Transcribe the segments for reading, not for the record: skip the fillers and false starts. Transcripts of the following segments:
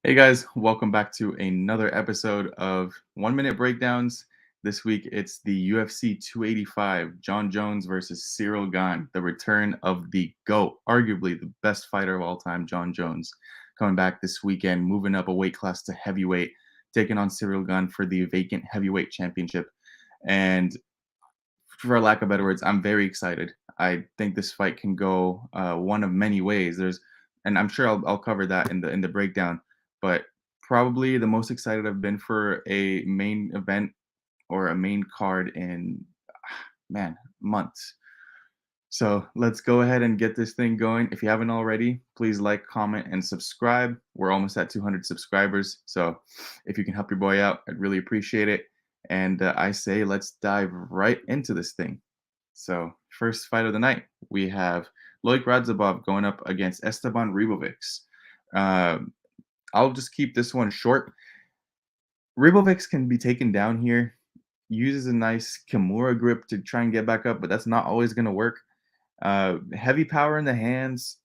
Hey guys, welcome back to another episode of 1 Minute Breakdowns. This week it's the UFC 285, John Jones versus Cyril Gane, the return of the GOAT, arguably the best fighter of all time, John Jones, coming back this weekend, moving up a weight class to heavyweight, taking on Cyril Gane for the vacant heavyweight championship. And for lack of better words, I'm very excited. I think this fight can go one of many ways. And I'm sure I'll cover that in the breakdown. But probably the most excited I've been for a main event or a main card in man months. So let's go ahead and get this thing going. If you haven't already, please like, comment, and subscribe. We're almost at 200 subscribers. So if you can help your boy out, I'd really appreciate it. And I say let's dive right into this thing. So first fight of the night, we have Loic Radzhabov going up against Esteban Ribovics. I'll just keep this one short. Ribovics can be taken down here, uses a nice Kimura grip to try and get back up, but that's not always going to work. Heavy power in the hands,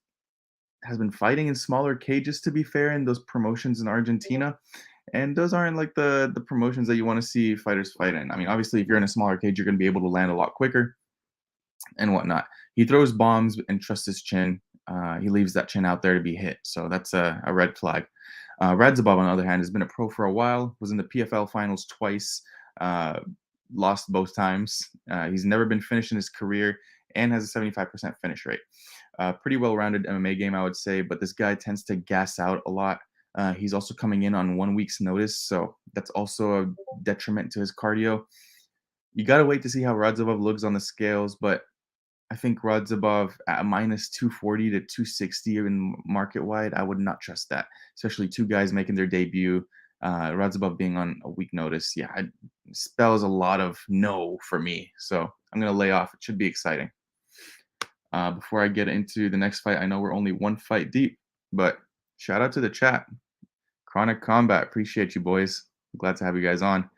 has been fighting in smaller cages, to be fair, in those promotions in Argentina. And those aren't like the promotions that you want to see fighters fight in. I mean, obviously, if you're in a smaller cage, you're going to be able to land a lot quicker and whatnot. He throws bombs and trusts his chin. He leaves that chin out there to be hit. So that's a red flag. Radzhabov, on the other hand, has been a pro for a while, was in the PFL finals twice, uh, lost both times. He's never been finished in his career and has a 75% finish rate. Pretty well-rounded MMA game, I would say, but this guy tends to gas out a lot. He's also coming in on 1 week's notice, so that's also a detriment to his cardio. You got to wait to see how Radzhabov looks on the scales, but I think Radzhabov at minus 240 to 260 in market wide, I would not trust that, especially two guys making their debut. Radzhabov being on a week notice, yeah, it spells a lot of no for me. So I'm going to lay off. It should be exciting. Before I get into the next fight, I know we're only one fight deep, but shout out to the chat. Chronic Combat, appreciate you boys. Glad to have you guys on.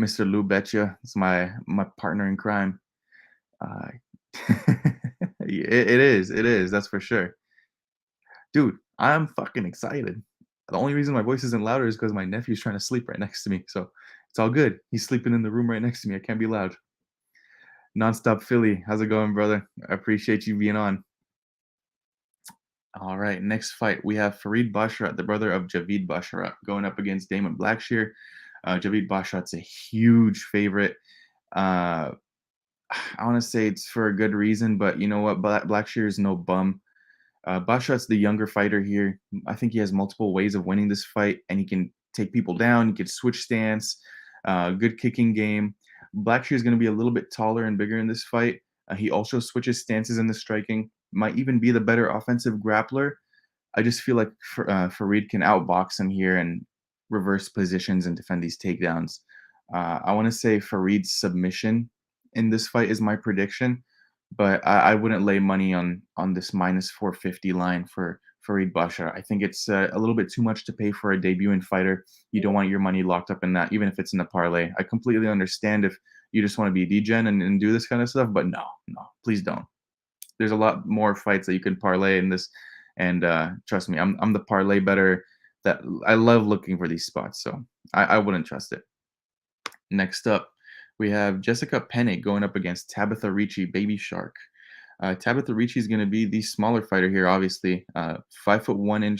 Mr. Lou Betcha, it's my partner in crime. Uh, it is, that's for sure. Dude, I'm fucking excited. The only reason my voice isn't louder is because my nephew's trying to sleep right next to me. So it's all good. He's sleeping in the room right next to me. I can't be loud. Nonstop Philly, how's it going, brother? I appreciate you being on. All right, next fight we have Farid Basharat, the brother of Javid Basharat, going up against Damon Blackshear. Javid Basharat's a huge favorite. Uh, I want to say it's for a good reason, but you know what? Blackshear is no bum. Basharat's the younger fighter here. I think he has multiple ways of winning this fight, and he can take people down. He can switch stance. Good kicking game. Blackshear is going to be a little bit taller and bigger in this fight. He also switches stances in the striking. Might even be the better offensive grappler. I just feel like Farid can outbox him here and reverse positions and defend these takedowns. I want to say Farid's submission in this fight is my prediction, but I wouldn't lay money on this minus 450 line for Farid Basharat. I think it's a little bit too much to pay for a debuting fighter. You don't want your money locked up in that, even if it's in a parlay. I completely understand if you just want to be a degen and do this kind of stuff, but no, please don't. There's a lot more fights that you can parlay in this, and trust me, I'm the parlay better. That I love looking for these spots, so I wouldn't trust it. Next up, we have Jessica Penne going up against Tabitha Ricci, Baby Shark. Tabitha Ricci is going to be the smaller fighter here, obviously. 5'1"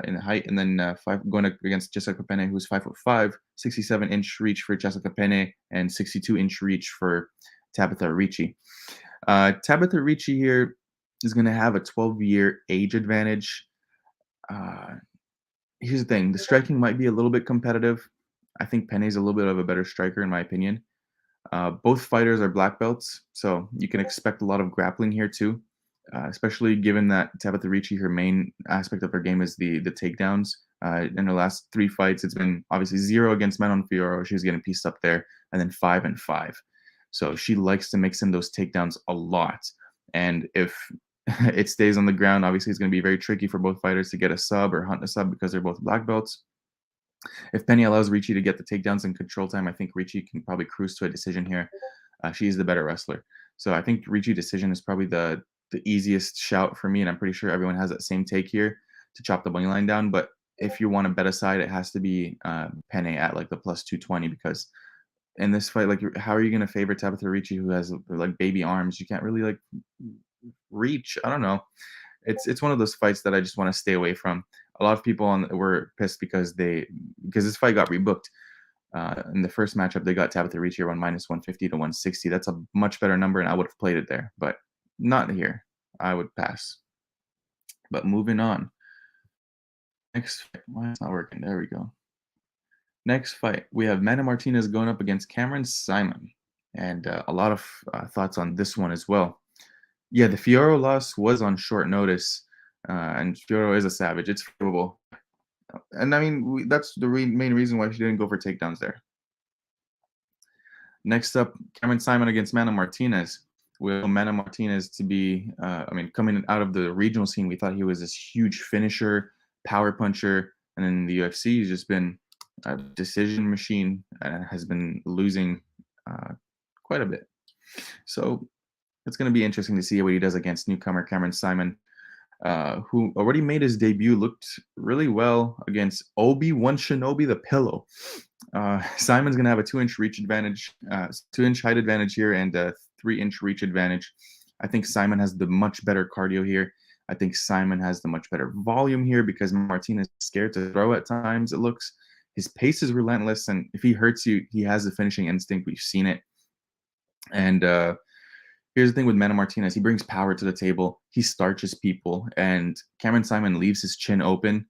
in height, and then going up against Jessica Penne, who's 5'5", 67-inch reach for Jessica Penne, and 62-inch reach for Tabitha Ricci. Tabitha Ricci here is going to have a 12-year age advantage. Here's the thing. The striking might be a little bit competitive. I think Penne's a little bit of a better striker, in my opinion. Both fighters are black belts, so you can expect a lot of grappling here too, especially given that Tabitha Ricci, her main aspect of her game is the takedowns. In her last 3 fights, it's been obviously 0 against Manon Fiorot. She was getting pieced up there, and then 5 and 5. So she likes to mix in those takedowns a lot. And if it stays on the ground, obviously it's going to be very tricky for both fighters to get a sub or hunt a sub because they're both black belts. If Penne allows Ricci to get the takedowns in control time, I think Ricci can probably cruise to a decision here. She's the better wrestler. So I think Ricci decision is probably the easiest shout for me, and I'm pretty sure everyone has that same take here to chop the money line down. But if you want to bet aside, it has to be Penne at like the plus 220 because in this fight, like, how are you going to favor Tabitha Ricci who has like baby arms? You can't really like reach. I don't know. It's one of those fights that I just want to stay away from. A lot of people were pissed because this fight got rebooked. In the first matchup, they got Tabitha Ricci around minus 150 to 160. That's a much better number, and I would have played it there, but not here. I would pass. But moving on. Next fight. Why it's not working? There we go. Next fight, we have Mana Martinez going up against Cameron Simon, and a lot of thoughts on this one as well. Yeah, the Fioro loss was on short notice, and Fioro is a savage. It's favorable, and I mean that's the main reason why she didn't go for takedowns there. Next up, Cameron Simon against Mana Martinez. We know Mana Martinez to be, I mean, coming out of the regional scene, we thought he was this huge finisher, power puncher, and in the UFC, he's just been a decision machine and has been losing uh, quite a bit. So it's going to be interesting to see what he does against newcomer Cameron Simon, who already made his debut, looked really well against Obi-Wan Shinobi the Pillow. Simon's going to have a 2-inch reach advantage, 2-inch height advantage here, and a 3-inch reach advantage. I think Simon has the much better cardio here. I think Simon has the much better volume here because Martinez is scared to throw at times, it looks. His pace is relentless, and if he hurts you, he has the finishing instinct. We've seen it. And here's the thing with Mana Martinez. He brings power to the table. He starches people, and Cameron Simon leaves his chin open.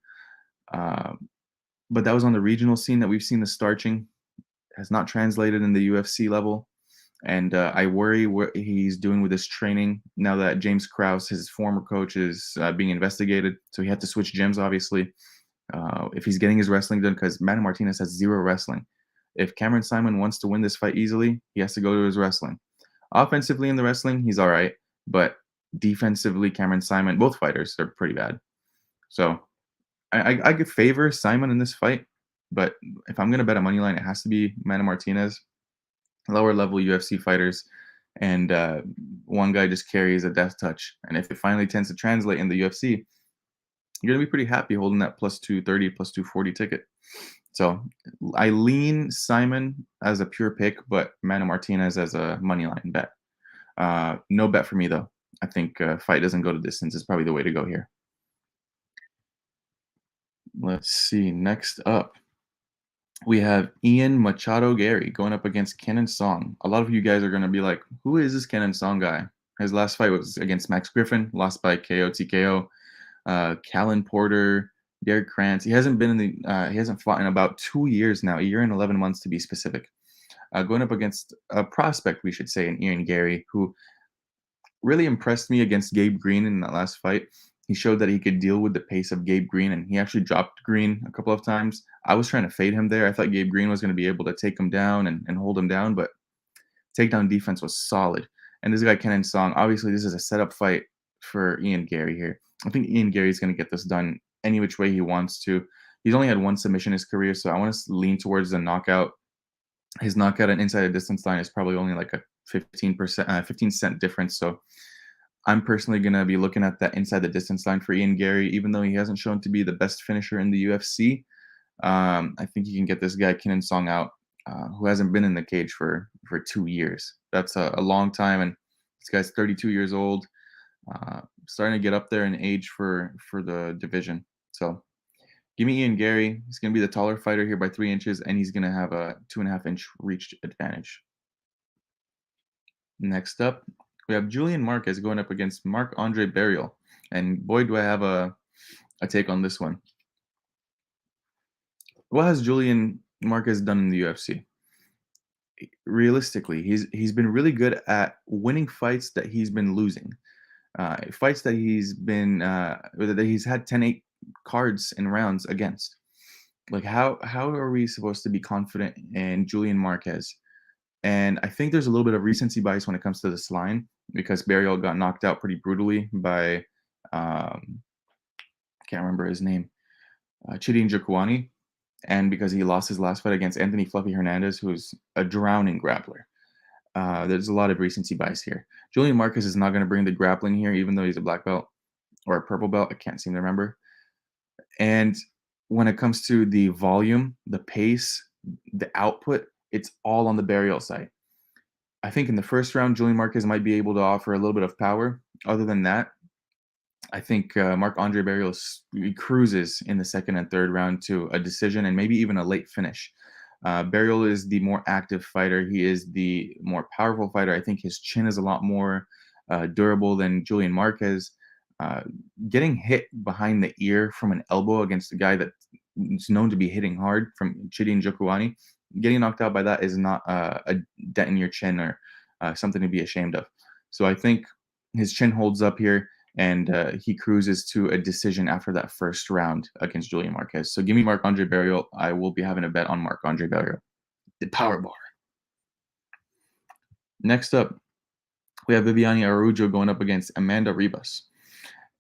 But that was on the regional scene that we've seen the starching. Has not translated in the UFC level. And I worry what he's doing with his training now that James Krause, his former coach, is being investigated. So he had to switch gyms, obviously, if he's getting his wrestling done, because Mana Martinez has zero wrestling. If Cameron Simon wants to win this fight easily, he has to go to his wrestling. Offensively in the wrestling, he's all right. But defensively, Cameron Simon, both fighters are pretty bad. So I could favor Simon in this fight. But if I'm going to bet a money line, it has to be Mana Martinez. Lower level UFC fighters, and one guy just carries a death touch. And if it finally tends to translate in the UFC, you're gonna be pretty happy holding that plus 230, plus 240 ticket. So I lean Simon as a pure pick, but Mana Martinez as a money line bet. No bet for me though. I think fight doesn't go to distance is probably the way to go here. Let's see. Next up, we have Ian Machado Gary going up against Kenan Song. A lot of you guys are going to be like, who is this Kenan Song guy? His last fight was against Max Griffin, lost by KO TKO. Callan Porter, Derek Krantz. He hasn't been in the. He hasn't fought in about 2 years now, a year and 11 months to be specific. Going up against a prospect, we should say, in Ian Gary, who really impressed me against Gabe Green in that last fight. He showed that he could deal with the pace of Gabe Green, and he actually dropped Green a couple of times. I was trying to fade him there. I thought Gabe Green was going to be able to take him down and hold him down, but takedown defense was solid. And this guy, Kenan Song, obviously this is a setup fight for Ian Gary here. I think Ian Gary is going to get this done any which way he wants to. He's only had one submission in his career, so I want to lean towards the knockout. His knockout and inside a distance line is probably only like a 15% difference. So I'm personally going to be looking at that inside the distance line for Ian Gary, even though he hasn't shown to be the best finisher in the UFC. I think you can get this guy, Kenan Song, out, who hasn't been in the cage for 2 years. That's a long time, and this guy's 32 years old, starting to get up there in age for the division. So give me Ian Gary. He's going to be the taller fighter here by 3 inches, and he's going to have a 2.5-inch reach advantage. Next up, we have Julian Marquez going up against Marc-Andre Barriault. And boy, do I have a take on this one. What has Julian Marquez done in the UFC? Realistically, he's been really good at winning fights that he's been losing. Fights that he's been that he's had 10-8 cards in rounds against. Like how are we supposed to be confident in Julian Marquez? And I think there's a little bit of recency bias when it comes to this line because Barriault got knocked out pretty brutally by I can't remember his name, Chidi Njokuani, and because he lost his last fight against Anthony Fluffy Hernandez, who's a drowning grappler. There's a lot of recency bias here. Julian Marquez is not going to bring the grappling here, even though he's a black belt or a purple belt. I can't seem to remember. And when it comes to the volume, the pace, the output, it's all on the burial side. I think in the first round, Julian Marquez might be able to offer a little bit of power. Other than that, I think Marc-Andre Barrios he cruises in the second and third round to a decision and maybe even a late finish. Barrios is the more active fighter. He is the more powerful fighter. I think his chin is a lot more durable than Julian Marquez. Uh, Getting hit behind the ear from an elbow against a guy that's known to be hitting hard from Chidi Njokuani, getting knocked out by that is not a dent in your chin or something to be ashamed of. So I think his chin holds up here and he cruises to a decision after that first round against Julian Marquez. So give me Marc-Andre Barrios. I will be having a bet on Marc-Andre Barrios. The power bar. Next up, we have Viviane Araújo going up against Amanda Ribas.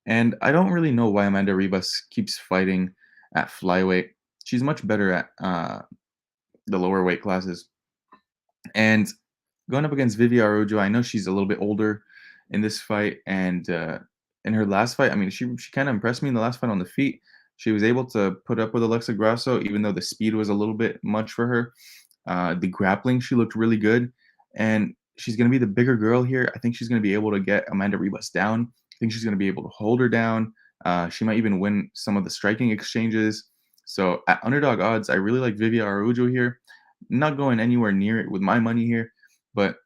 And I don't really know why Amanda Ribas keeps fighting at flyweight. She's much better at the lower weight classes. And going up against Vivi Araújo, I know she's a little bit older in this fight, and in her last fight, I mean, she kind of impressed me in the last fight on the feet. She was able to put up with Alexa Grasso, even though the speed was a little bit much for her. The grappling, she looked really good, and she's going to be the bigger girl here. I think she's going to be able to get Amanda Ribas down. I think she's going to be able to hold her down. She might even win some of the striking exchanges. So at underdog odds, I really like Vivi Araújo here. Not going anywhere near it with my money here, but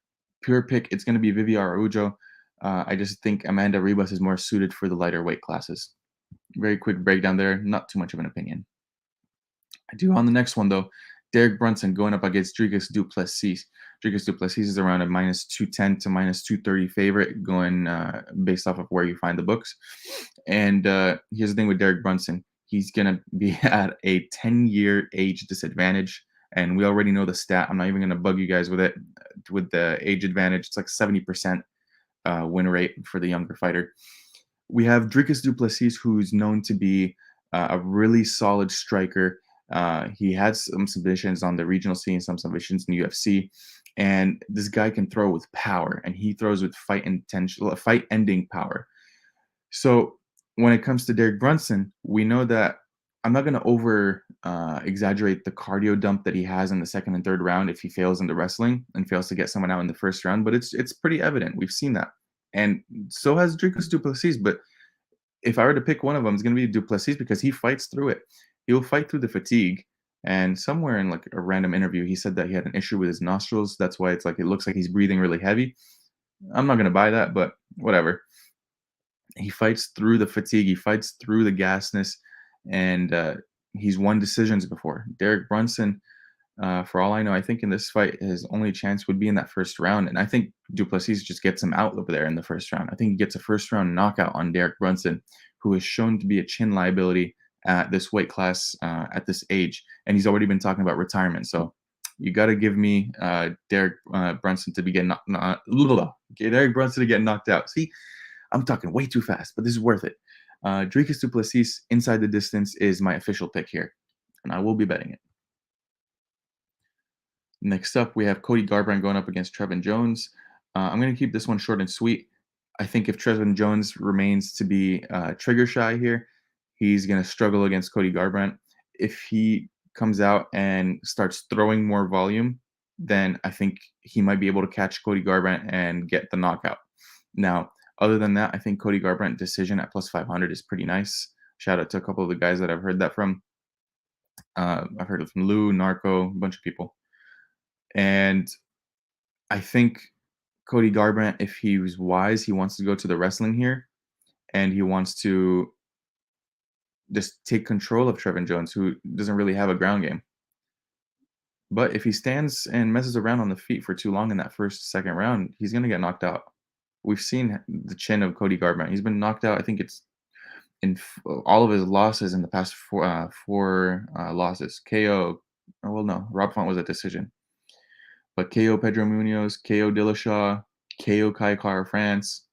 pure pick, it's going to be Vivi Araújo. I just think Amanda Ribas is more suited for the lighter weight classes. Very quick breakdown there, not too much of an opinion. I do on the next one though. Derek Brunson going up against Dricus du Plessis. Dricus du Plessis is around a minus 210 to minus 230 favorite, going based off of where you find the books. And here's the thing with Derek Brunson. He's going to be at a 10-year age disadvantage. And we already know the stat. I'm not even going to bug you guys with it. With the age advantage, it's like 70% win rate for the younger fighter. We have Dricus du Plessis, who's known to be a really solid striker. He had some submissions on the regional scene, some submissions in UFC, and this guy can throw with power, and he throws with fight-ending power. So when it comes to Derek Brunson, we know that I'm not going to over exaggerate the cardio dump that he has in the second and third round if he fails in the wrestling and fails to get someone out in the first round, but it's pretty evident. We've seen that. And so has Dricus du Plessis, but if I were to pick one of them, it's going to be du Plessis because he fights through it. He'll fight through the fatigue. And somewhere in like a random interview, he said that he had an issue with his nostrils. That's why it's like it looks like he's breathing really heavy. I'm not going to buy that, but whatever. He fights through the fatigue. He fights through the gasness, and he's won decisions before. Derek Brunson, for all I know, I think in this fight, his only chance would be in that first round. And I think du Plessis just gets him out over there in the first round. I think he gets a first round knockout on Derek Brunson, who is shown to be a chin liability at this weight class at this age. And he's already been talking about retirement. So you got to give me Derek Brunson to be getting Derek Brunson to get knocked out. See, I'm talking way too fast, but this is worth it. Dricus du Plessis inside the distance is my official pick here, and I will be betting it. Next up, we have Cody Garbrandt going up against Trevin Jones. I'm going to keep this one short and sweet. I think if Trevin Jones remains to be trigger shy here, he's going to struggle against Cody Garbrandt. If he comes out and starts throwing more volume, then I think he might be able to catch Cody Garbrandt and get the knockout. Now, other than that, I think Cody Garbrandt decision at plus 500 is pretty nice. Shout out to a couple of the guys that I've heard that from. I've heard it from Lou, Narco, a bunch of people. And I think Cody Garbrandt, if he was wise, he wants to go to the wrestling here, and he wants to just take control of Trevin Jones, who doesn't really have a ground game. But if he stands and messes around on the feet for too long in that second round, he's going to get knocked out. We've seen the chin of Cody Garbrandt. He's been knocked out. I think it's in all of his losses in the past four losses. KO. Oh, well, no, Rob Font was a decision. But KO Pedro Munoz, KO Dillashaw, KO Kai Kara France.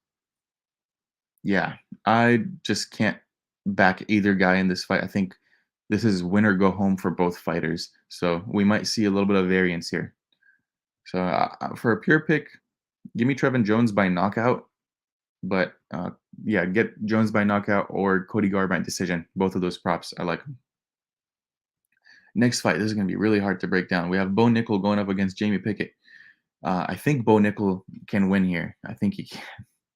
Yeah, I just can't back either guy in this fight. I think this is win or go home for both fighters. So we might see a little bit of variance here. So for a pure pick, give me Trevin Jones by knockout. But yeah, get Jones by knockout or Cody Garbrandt decision. Both of those props, I like them. Next fight, this is gonna be really hard to break down. We have Bo Nickel going up against Jamie Pickett. I think Bo Nickel can win here. I think he can.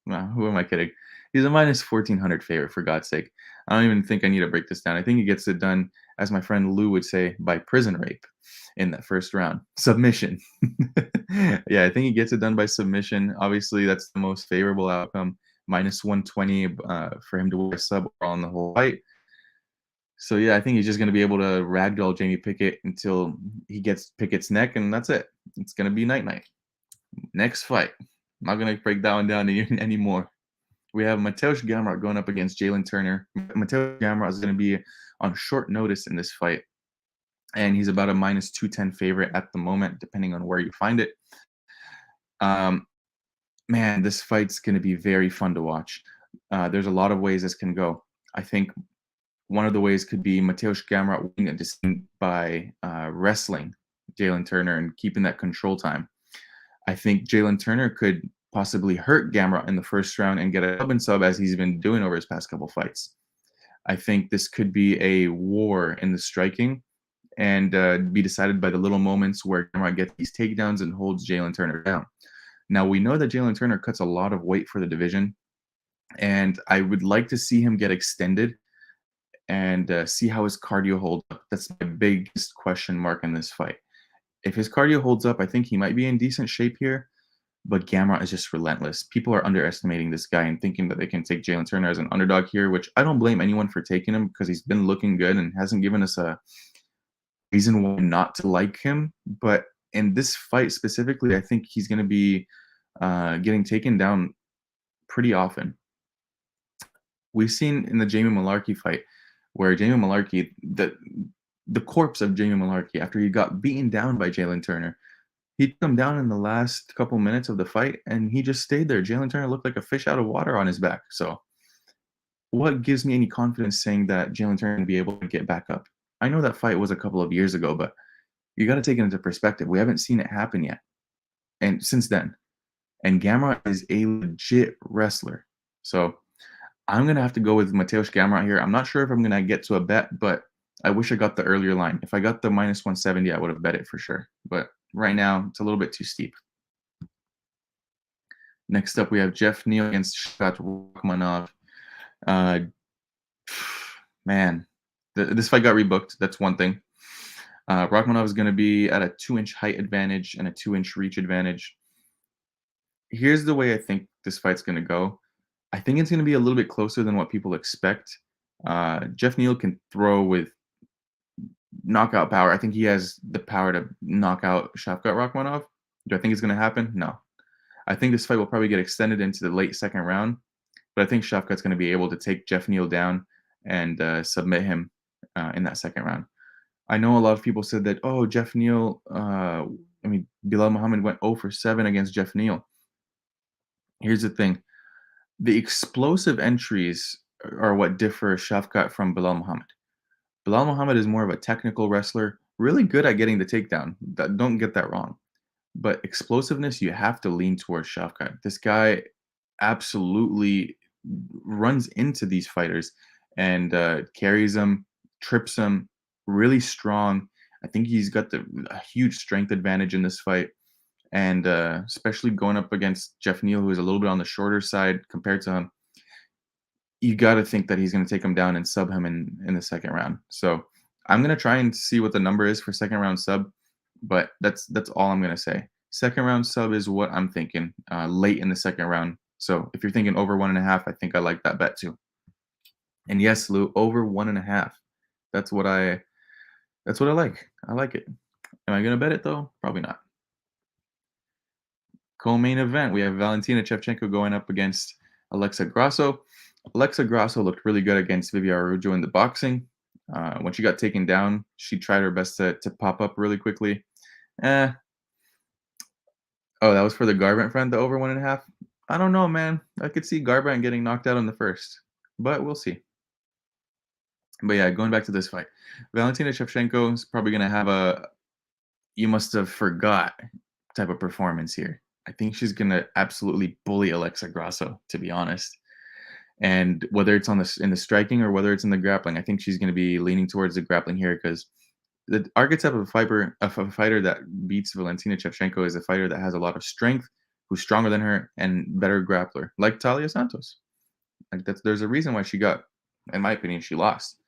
Well, who am I kidding? He's a minus 1,400 favorite, for God's sake. I don't even think I need to break this down. I think he gets it done, as my friend Lou would say, by prison rape in that first round. Submission. Yeah, I think he gets it done by submission. Obviously, that's the most favorable outcome. Minus 120 for him to win a sub on the whole fight. So yeah, I think he's just going to be able to ragdoll Jamie Pickett until he gets Pickett's neck, and that's it. It's going to be night night. Next fight. I'm not going to break that one down anymore. We have Mateusz Gamrot going up against Jalen Turner. Mateusz Gamrot is going to be on short notice in this fight, and he's about a minus 210 favorite at the moment, depending on where you find it. Um, Man, this fight's going to be very fun to watch. There's a lot of ways this can go. I think one of the ways could be Mateusz Gamrot winning a decision by wrestling Jalen Turner and keeping that control time. I think Jalen Turner could possibly hurt Gamrot in the first round and get a sub and sub as he's been doing over his past couple fights. I think this could be a war in the striking and be decided by the little moments where Gamrot gets these takedowns and holds Jalen Turner down. Now, we know that Jalen Turner cuts a lot of weight for the division, and I would like to see him get extended and see how his cardio holds up. That's my biggest question mark in this fight. If his cardio holds up, I think he might be in decent shape here, but Gamrot is just relentless. People are underestimating this guy and thinking that they can take Jalen Turner as an underdog here, which I don't blame anyone for taking him because he's been looking good and hasn't given us a reason why not to like him. But in this fight specifically, I think he's going to be getting taken down pretty often. We've seen in the Jamie Malarkey fight where Jamie Malarkey, the corpse of Jamie Malarkey, after he got beaten down by Jalen Turner, he took him down in the last couple minutes of the fight, and he just stayed there. Jalen Turner looked like a fish out of water on his back. So what gives me any confidence saying that Jalen Turner will be able to get back up? I know that fight was a couple of years ago, but you got to take it into perspective. We haven't seen it happen yet, and since then. And Gamrot is a legit wrestler. So I'm going to have to go with Mateusz Gamrot here. I'm not sure if I'm going to get to a bet, but I wish I got the earlier line. If I got the minus 170, I would have bet it for sure. But right now, it's a little bit too steep. Next up, we have Jeff Neal against Shavkat Rakhmonov. Man, this fight got rebooked. That's one thing. Rakhmonov is going to be at a 2-inch height advantage and a 2-inch reach advantage. Here's the way I think this fight's going to go. I think it's going to be a little bit closer than what people expect. Jeff Neal can throw with knockout power. I think he has the power to knock out Shavkat Rakhmonov. Do I think it's going to happen? No. I think this fight will probably get extended into the late second round, but I think Shavkat's going to be able to take Jeff Neal down and submit him in that second round. I know a lot of people said that, oh, Jeff Neal, Bilal Muhammad went 0 for 7 against Jeff Neal. Here's the thing. The explosive entries are what differ Shavkat from Bilal Muhammad. Bilal Muhammad is more of a technical wrestler, really good at getting the takedown. Don't get that wrong. But explosiveness, you have to lean towards Shavkat. This guy absolutely runs into these fighters and carries them, trips them, really strong. I think he's got a huge strength advantage in this fight. And especially going up against Jeff Neal, who is a little bit on the shorter side compared to him, you got to think that he's going to take him down and sub him in the second round. So I'm going to try and see what the number is for second round sub, but that's all I'm going to say. Second round sub is what I'm thinking late in the second round. So if you're thinking over 1.5, I think I like that bet too. And yes, Lou, over 1.5. That's what I like. I like it. Am I going to bet it though? Probably not. Co-main event, we have Valentina Shevchenko going up against Alexa Grasso. Alexa Grasso looked really good against Vivian Araujo in the boxing. When she got taken down, she tried her best to pop up really quickly. Oh, that was for the Garbrandt friend, the over 1.5? I don't know, man. I could see Garbrandt getting knocked out in the first, but we'll see. But yeah, going back to this fight, Valentina Shevchenko is probably going to have a you must have forgot type of performance here. I think she's going to absolutely bully Alexa Grasso, to be honest. And whether it's in the striking or whether it's in the grappling, I think she's going to be leaning towards the grappling here because the archetype of a fighter that beats Valentina Shevchenko is a fighter that has a lot of strength, who's stronger than her and better grappler, like Talia Santos. Like there's a reason why she got, in my opinion, she lost.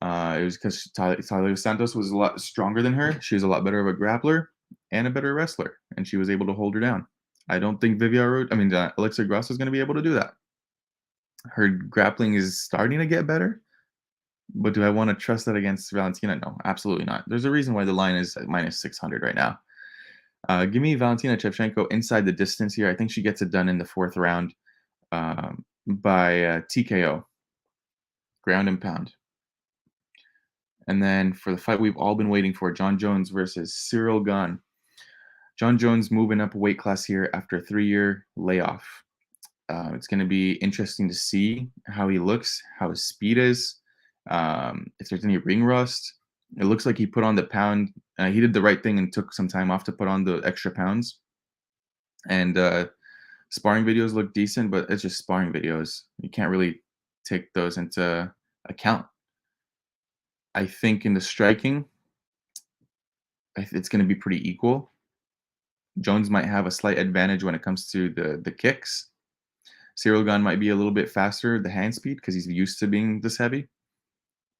It was because Talia Santos was a lot stronger than her. She was a lot better of a grappler and a better wrestler, and she was able to hold her down. I don't think Alexa Grasso is going to be able to do that. Her grappling is starting to get better, but do I want to trust that against Valentina? No, absolutely not. There's a reason why the line is at minus 600 right now. Give me Valentina Shevchenko inside the distance here. I think she gets it done in the fourth round by TKO, ground and pound. And then for the fight we've all been waiting for, Jon Jones versus Cyril Gane. Jon Jones moving up a weight class here after a 3-year layoff. It's going to be interesting to see how he looks, how his speed is, if there's any ring rust. It looks like he put on the pound. He did the right thing and took some time off to put on the extra pounds. And sparring videos look decent, but it's just sparring videos. You can't really take those into account. I think in the striking, it's going to be pretty equal. Jones might have a slight advantage when it comes to the kicks. Cyril Gane might be a little bit faster, the hand speed, because he's used to being this heavy.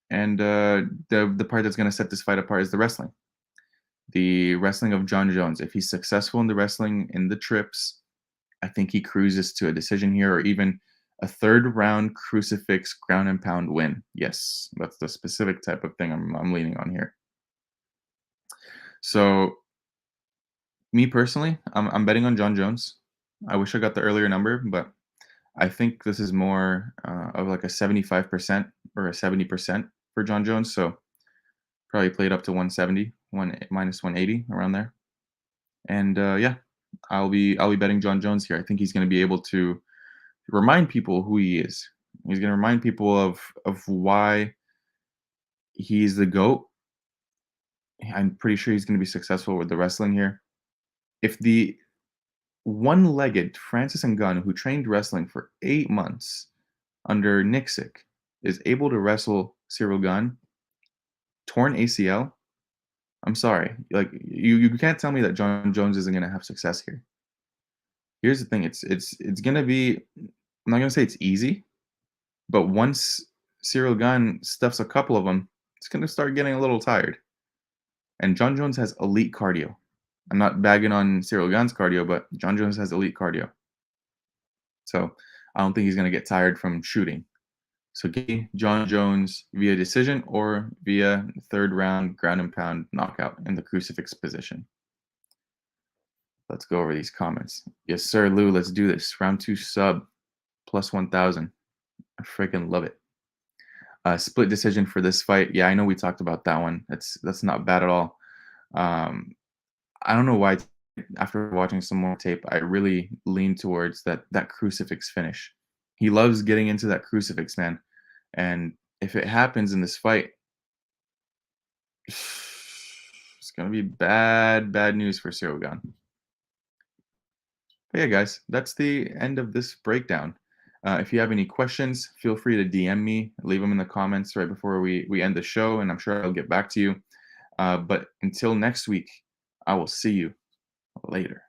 And the part that's going to set this fight apart is the wrestling. The wrestling of Jon Jones. If he's successful in the wrestling, in the trips, I think he cruises to a decision here, or even a third round crucifix ground and pound win. Yes, that's the specific type of thing I'm leaning on here. So, me personally, I'm betting on Jon Jones. I wish I got the earlier number, but I think this is more of like a 75% or a 70% for Jon Jones. So probably played up to 170, minus 180 around there. And yeah, I'll be betting Jon Jones here. I think he's going to be able to remind people who he is. He's going to remind people of why he's the GOAT. I'm pretty sure he's going to be successful with the wrestling here. If the one-legged Francis Ngannou, who trained wrestling for 8 months under Nixick, is able to wrestle Cyril Gane, torn ACL, I'm sorry. Like you can't tell me that Jon Jones isn't gonna have success here. Here's the thing: it's gonna be. I'm not gonna say it's easy, but once Cyril Gane stuffs a couple of them, it's gonna start getting a little tired. And Jon Jones has elite cardio. I'm not bagging on Cyril Gane's cardio, but Jon Jones has elite cardio. So I don't think he's gonna get tired from shooting. So give me Jon Jones via decision or via third round ground and pound knockout in the crucifix position. Let's go over these comments. Yes, sir, Lou. Let's do this. Round 2 sub plus 1,000. I freaking love it. Split decision for this fight. Yeah, I know we talked about that one. That's not bad at all. I don't know why. After watching some more tape, I really lean towards that crucifix finish. He loves getting into that crucifix, man. And if it happens in this fight, it's gonna be bad news for Cyril Gane. But yeah, guys, that's the end of this breakdown. If you have any questions, feel free to DM me, leave them in the comments right before we end the show, and I'm sure I'll get back to you. But until next week, I will see you later.